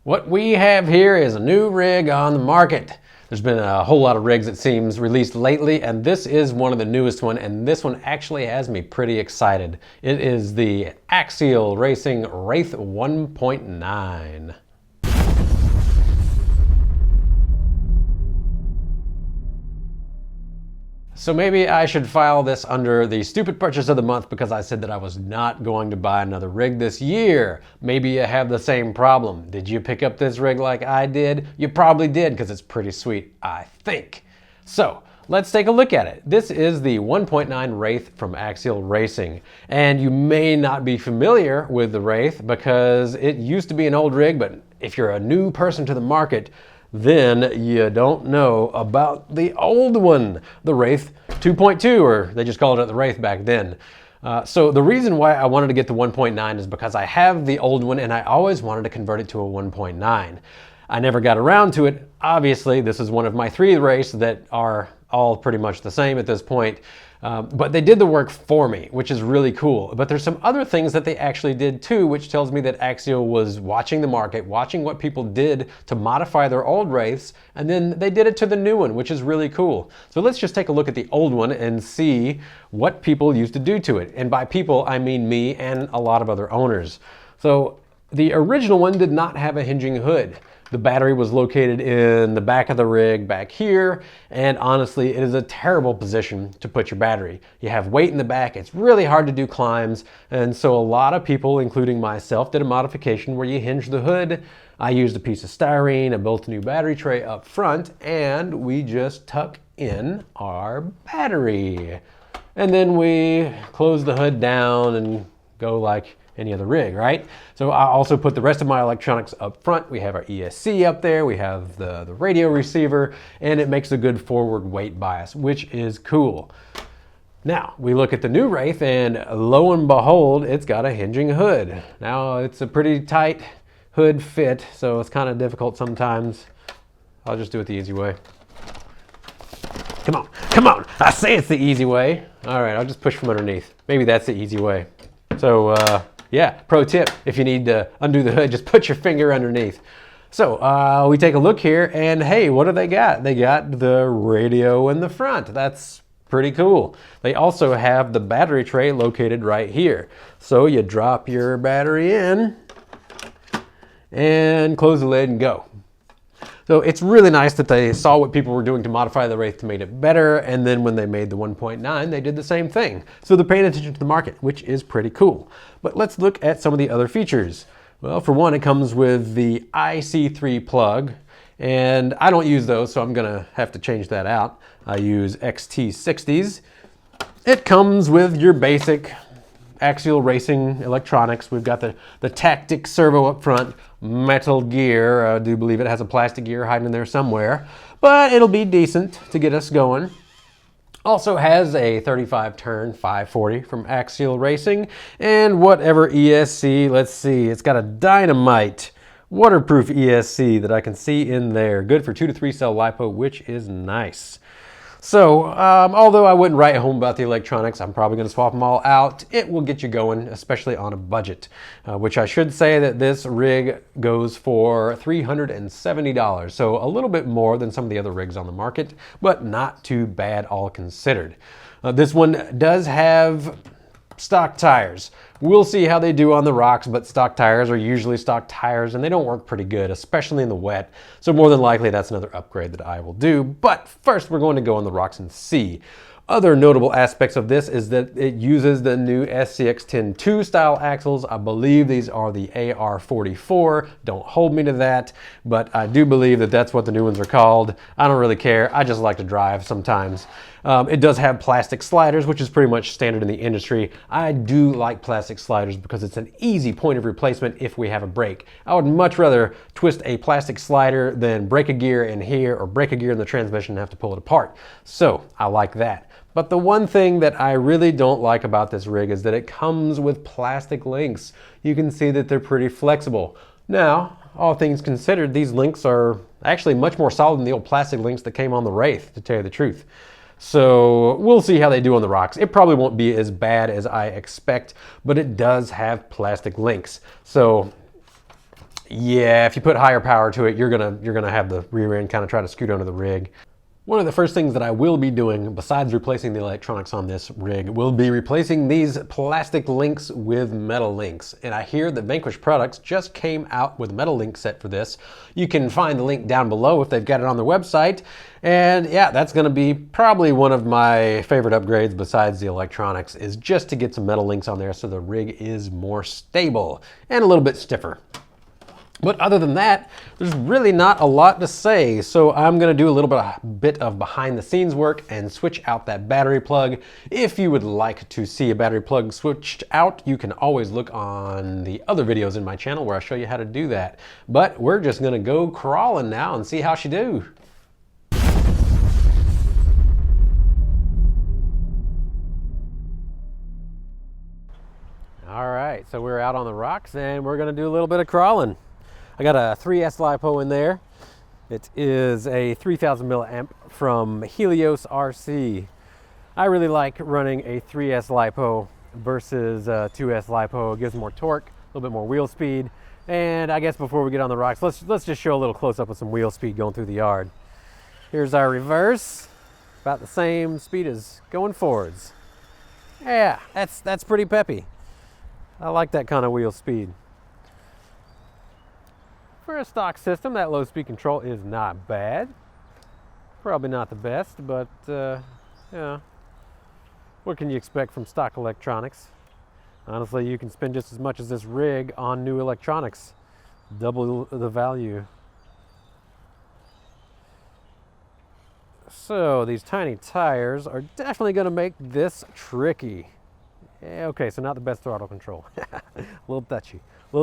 What we have here is a new rig on the market. There's been a whole lot of rigs, it seems, released lately, and this is one of the newest one, and this one actually has me pretty excited. It is the Axial Racing Wraith 1.9. So maybe I should file this under the stupid purchase of the month because I said that I was not going to buy another rig this year. Maybe you have the same problem. Did you pick up this rig like I did? You probably did because it's pretty sweet, I think. So let's take a look at it. This is the 1.9 Wraith from Axial Racing. And you may not be familiar with the Wraith because it used to be an old rig, but if you're a new person to the market, then you don't know about the old one, the Wraith 2.2, or they just called it the Wraith back then. So the reason why I wanted to get the 1.9 is because I have the old one and I always wanted to convert it to a 1.9. I never got around to it. Obviously, this is one of my 3 Wraiths that are all pretty much the same at this point. But they did the work for me, which is really cool. But there's some other things that they actually did too, which tells me that Axial was watching the market, watching what people did to modify their old Wraiths, and then they did it to the new one, which is really cool. So let's just take a look at the old one and see what people used to do to it. And by people, I mean me and a lot of other owners. So the original one did not have a hinging hood. The battery was located in the back of the rig back here, and honestly, it is a terrible position to put your battery. You have weight in the back, it's really hard to do climbs, and so a lot of people, including myself, did a modification where you hinge the hood. I used a piece of styrene, I built a new battery tray up front, and we just tuck in our battery. And then we close the hood down and go like any other rig, right? So I also put the rest of my electronics up front. We have our ESC up there, we have the radio receiver, and it makes a good forward weight bias, which is cool. Now, we look at the new Wraith, and lo and behold, it's got a hinging hood. Now, it's a pretty tight hood fit, so it's kind of difficult sometimes. I'll just do it the easy way. Come on, I say it's the easy way. All right, I'll just push from underneath. Maybe that's the easy way. So, yeah, pro tip, if you need to undo the hood, just put your finger underneath. So we take a look here, and hey, what do they got? They got the radio in the front. That's pretty cool. They also have the battery tray located right here. So you drop your battery in and close the lid and go. So it's really nice that they saw what people were doing to modify the Wraith to make it better, and then when they made the 1.9, they did the same thing. So they're paying attention to the market, which is pretty cool. But let's look at some of the other features. Well, for one, it comes with the IC3 plug, and I don't use those, so I'm gonna have to change that out. I use XT60s. It comes with your basic Axial Racing electronics. We've got the Tactic servo up front, metal gear. I do believe it has a plastic gear hiding in there somewhere, but it'll be decent to get us going. Also has a 35 turn 540 from Axial Racing, and whatever ESC, let's see, it's got a dynamite waterproof ESC that I can see in there. Good for 2 to 3 cell LiPo, which is nice. So, although I wouldn't write home about the electronics, I'm probably going to swap them all out. It will get you going, especially on a budget, which I should say that this rig goes for $370. So a little bit more than some of the other rigs on the market, but not too bad all considered. This one does have stock tires. We'll see how they do on the rocks, but stock tires are usually stock tires and they don't work pretty good, especially in the wet. So more than likely that's another upgrade that I will do. But first we're going to go on the rocks and see. Other notable aspects of this is that it uses the new SCX-10-2 style axles. I believe these are the AR44. Don't hold me to that, but I do believe that that's what the new ones are called. I don't really care. I just like to drive sometimes. It does have plastic sliders, which is pretty much standard in the industry. I do like plastic sliders because it's an easy point of replacement if we have a break. I would much rather twist a plastic slider than break a gear in here or break a gear in the transmission and have to pull it apart. So I like that. But the one thing that I really don't like about this rig is that it comes with plastic links. You can see that they're pretty flexible. Now, all things considered, these links are actually much more solid than the old plastic links that came on the Wraith, to tell you the truth. So we'll see how they do on the rocks. It probably won't be as bad as I expect, but it does have plastic links. So Yeah, if you put higher power to it, you're gonna have the rear end kind of try to scoot under the rig. One of the first things that I will be doing, besides replacing the electronics on this rig, will be replacing these plastic links with metal links. And I hear that Vanquish Products just came out with a metal link set for this. You can find the link down below if they've got it on their website. And yeah, that's gonna be probably one of my favorite upgrades besides the electronics, is just to get some metal links on there so the rig is more stable and a little bit stiffer. But other than that, there's really not a lot to say. So I'm gonna do a little bit of behind the scenes work and switch out that battery plug. If you would like to see a battery plug switched out, you can always look on the other videos in my channel where I show you how to do that. But we're just gonna go crawling now and see how she do. All right, so we're out on the rocks and we're gonna do a little bit of crawling. I got a 3S LiPo in there. It is a 3000 milliamp from Helios RC. I really like running a 3S LiPo versus a 2S LiPo. It gives more torque, a little bit more wheel speed. And I guess before we get on the rocks, let's just show a little close up of some wheel speed going through the yard. Here's our reverse, about the same speed as going forwards. Yeah, that's pretty peppy. I like that kind of wheel speed. For a stock system, that low speed control is not bad. Probably not the best, but yeah. What can you expect from stock electronics? Honestly, you can spend just as much as this rig on new electronics. Double the value. So these tiny tires are definitely going to make this tricky. Yeah, okay, so not the best throttle control. A little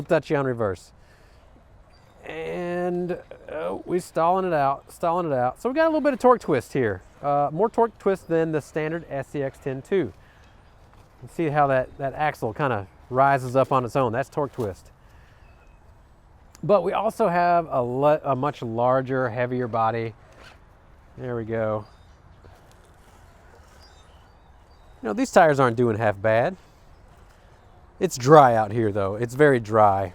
touchy on reverse. And we're stalling it out. So we got a little bit of torque twist here. More torque twist than the standard SCX 10.2. You can see how that axle kind of rises up on its own. That's torque twist. But we also have a much larger, heavier body. There we go. You know, these tires aren't doing half bad. It's dry out here though. It's very dry.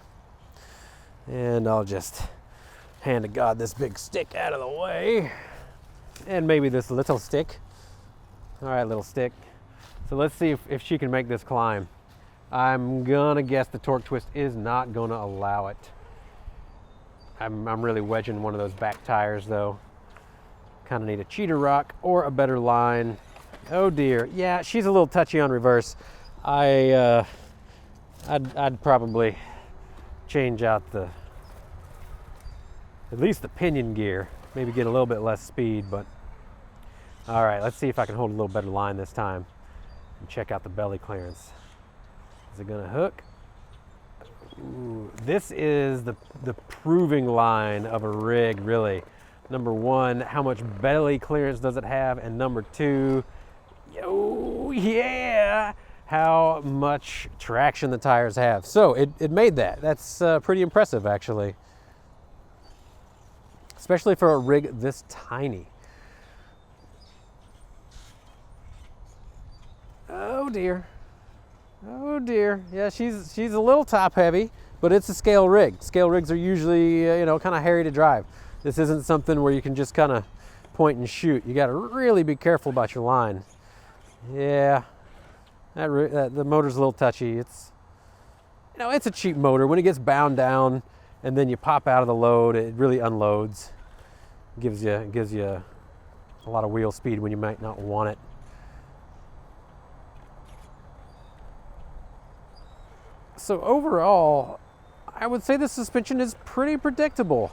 And I'll just hand to God this big stick out of the way. And maybe this little stick. All right, little stick. So let's see if she can make this climb. I'm gonna guess the torque twist is not gonna allow it. I'm really wedging one of those back tires though. Kind of need a cheater rock or a better line. Oh dear, yeah, she's a little touchy on reverse. I'd probably change out at least the pinion gear, maybe get a little bit less speed, but all right, let's see if I can hold a little better line this time and check out the belly clearance. Is it gonna hook? Ooh, this is the proving line of a rig, really. Number one, how much belly clearance does it have? And number two, oh yeah, how much traction the tires have. So it made that. That's pretty impressive actually. Especially for a rig this tiny. Oh dear. Oh dear. Yeah, she's a little top heavy, but it's a scale rig. Scale rigs are usually, you know, kind of hairy to drive. This isn't something where you can just kind of point and shoot. You got to really be careful about your line. Yeah, the motor's a little touchy. It's, you know, it's a cheap motor. When it gets bound down and then you pop out of the load, it really unloads. It gives you a lot of wheel speed when you might not want it. So overall, I would say the suspension is pretty predictable,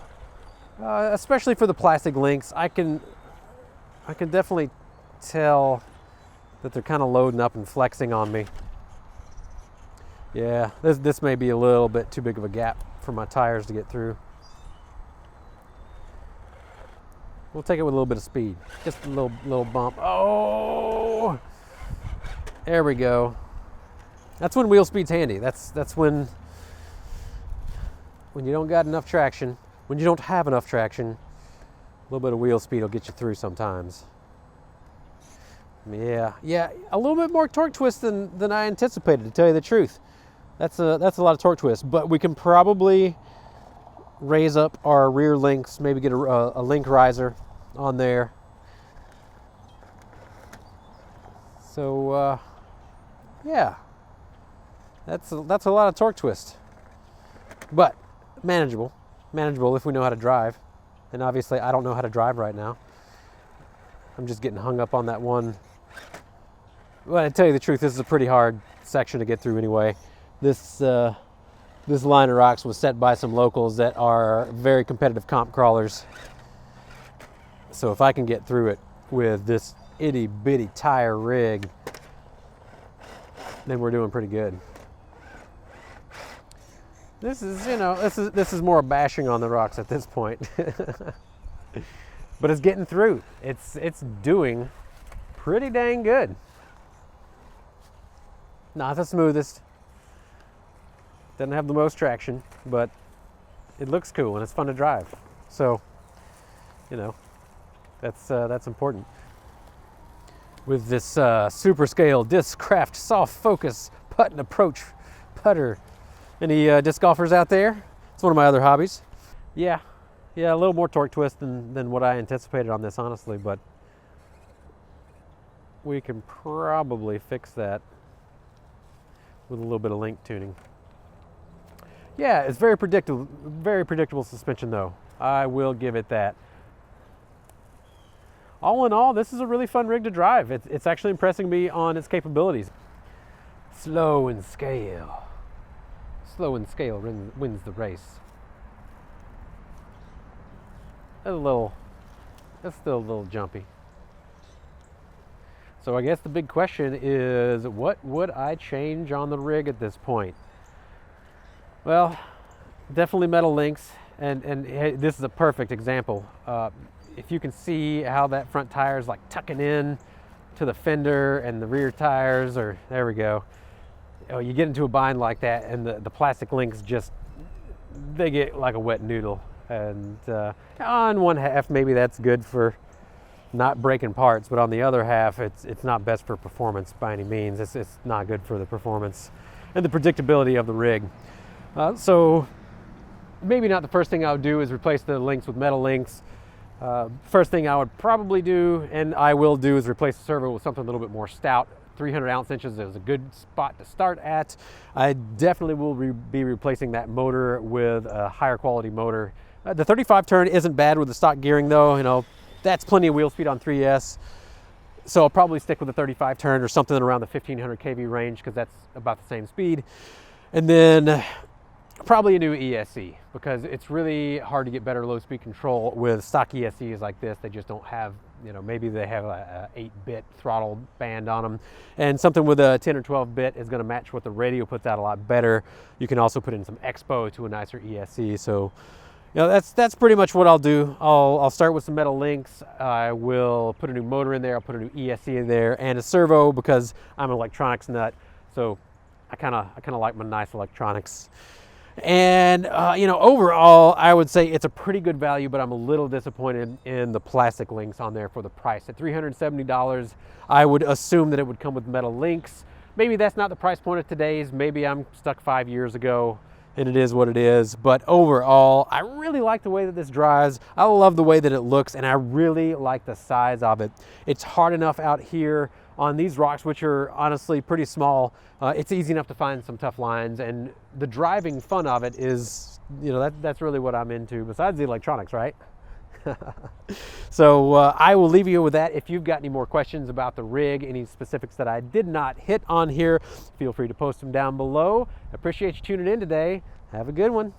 especially for the plastic links. I can definitely tell that they're kind of loading up and flexing on me. Yeah, this may be a little bit too big of a gap for my tires to get through. We'll take it with a little bit of speed. Just a little bump. Oh, there we go. That's when wheel speed's handy. That's when you don't got enough traction, when you don't have enough traction, a little bit of wheel speed will get you through sometimes. Yeah, a little bit more torque twist than I anticipated, to tell you the truth. That's a lot of torque twist, but we can probably raise up our rear links, maybe get a link riser on there. So yeah, that's a lot of torque twist, but manageable if we know how to drive. And obviously I don't know how to drive right now. I'm just getting hung up on that one. Well, to tell you the truth, this is a pretty hard section to get through anyway. This line of rocks was set by some locals that are very competitive comp crawlers. So if I can get through it with this itty bitty tire rig, then we're doing pretty good. This is, you know, this is more bashing on the rocks at this point. But it's getting through. It's doing pretty dang good. Not the smoothest. Doesn't have the most traction, but it looks cool and it's fun to drive. So, you know, that's important. With this super scale Discraft soft focus putt and approach putter. Any disc golfers out there? It's one of my other hobbies. Yeah, a little more torque twist than what I anticipated on this, honestly, but we can probably fix that with a little bit of link tuning. Yeah, it's very predictable suspension though. I will give it that. All in all, this is a really fun rig to drive. It's actually impressing me on its capabilities. Slow and scale. Slow and scale wins the race. That's still a little jumpy. So I guess the big question is, what would I change on the rig at this point? Well, definitely metal links, and this is a perfect example. If you can see how that front tire is like tucking in to the fender and the rear tires, or there we go. Oh, you get into a bind like that, and the plastic links just, they get like a wet noodle. And on one half, maybe that's good for not breaking parts, but on the other half, it's not best for performance by any means. It's not good for the performance and the predictability of the rig. So maybe not the first thing I would do is replace the links with metal links. First thing I would probably do, and I will do, is replace the servo with something a little bit more stout. 300 ounce inches is a good spot to start at. I definitely will be replacing that motor with a higher quality motor. The 35 turn isn't bad with the stock gearing though, you know, that's plenty of wheel speed on 3S. So I'll probably stick with the 35 turn or something around the 1500 kV range, because that's about the same speed. And then probably a new ESC, because it's really hard to get better low speed control with stock ESCs like this. They just don't have, you know, maybe they have a 8-bit throttle band on them, and something with a 10 or 12-bit is going to match what the radio puts out a lot better. You can also put in some expo to a nicer ESC. So, you know, that's pretty much what I'll do. I'll start with some metal links. I will put a new motor in there. I'll put a new ESC in there and a servo, because I'm an electronics nut. So I kind of like my nice electronics. And you know, overall, I would say it's a pretty good value, but I'm a little disappointed in the plastic links on there for the price. At $370, I would assume that it would come with metal links. Maybe that's not the price point of today's. Maybe I'm stuck 5 years ago, and it is what it is. But overall, I really like the way that this drives. I love the way that it looks, and I really like the size of it. It's hard enough out here on these rocks, which are honestly pretty small. It's easy enough to find some tough lines, and the driving fun of it is, you know, that's really what I'm into, besides the electronics, right? So I will leave you with that. If you've got any more questions about the rig, any specifics that I did not hit on here, feel free to post them down below. I appreciate you tuning in today. Have a good one.